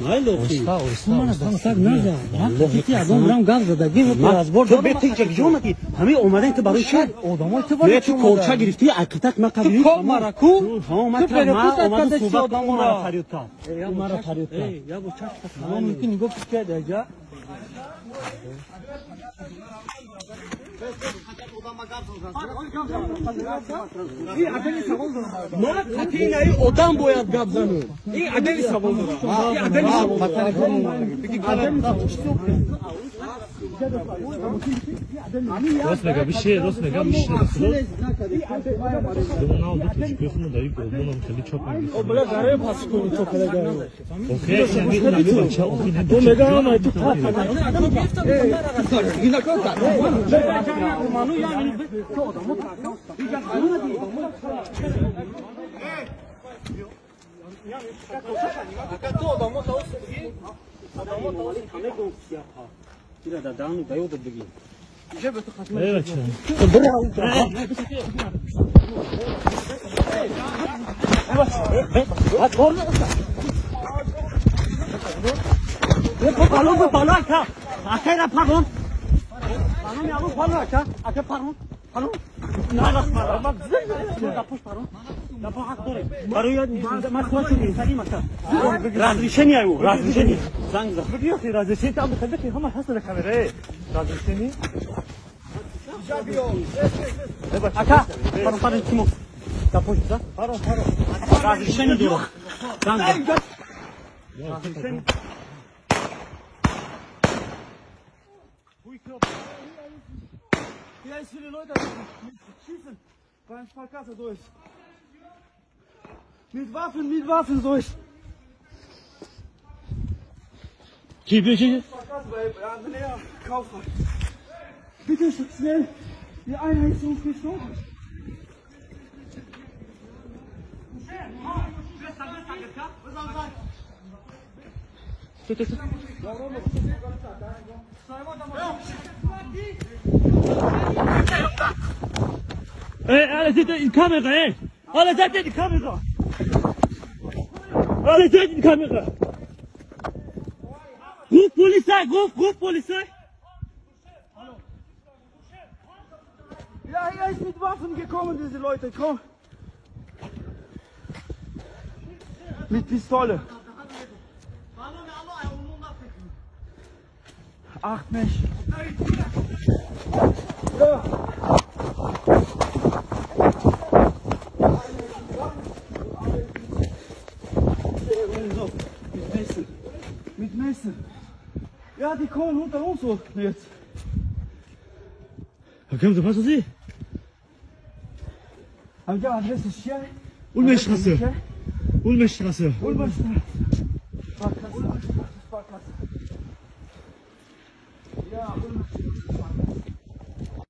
mayli o'qing. Mana sanasak nazar. Bitti adam biram gaz zada. Gel az bor. تو به تیجا جونتی همه اومدن تو برای چی؟ Odamlar te var. تو کلچه گرفتی عقیدت ما قبیل Kol maraku. ما اومد صحبت کنم مرا فریاد تا مرا فریاد تا Ya bu çaş. Tamam mümkün gop çıkıyor ya. ما خطین ای odam باید گپ زنم این عدلی سوال دارم این عدلی سوال راست میگم میشه راست میگم میشه دوم نه تو çıkıyorsun da ayıp oldu onu خیلی çok میگیری o böyle garaya pas koyun çok öyle garaya okey sen bir ne bakça okey ne o mega ama tu pat yine kalk manu yani to adamı تو آدمو تاوس بگی آدمو تاوس همه گفتی ها دیره دادن دایو بگی میشه به تو ختم evet canım देखो पालो को पालो अच्छा आखेरा पालो पालो में आलो पालो अच्छा आखे पालो पालो ना बस पालो बस दापुश पालो दापो हाथ करे पालो या मैं सोच रही सही मत разрешение आयो разрешение zanग za biliyor ki razışeni tam tabii ki ama hasıl kamera razışeni evet aka paron paron kimo dapush za paron paron разрешение diyor zang razрешение Ja, ich will die Leute schießen. Beim Sparkasse durch. Mit Waffen durch. Kibi Sparkasse bei Andrea Kaufmann. Bitte schnell. Die Einheit ist uns gestorben. alle sind in Kamera ey alle seid in die Kamera alle seid in die Kamera ruf Polizei Ja, er ist mit Waffen gekommen, diese Leute, komm. Mit Pistole. 8 Menschen. Ja. Mit Messer. Ja, die kommen unter uns so jetzt. Hakem de pasası Amca adresi şey. Ulmeşkası Ulmeşkası Ulmeşkası. Sparkasse. Ya, Ulmeşkası.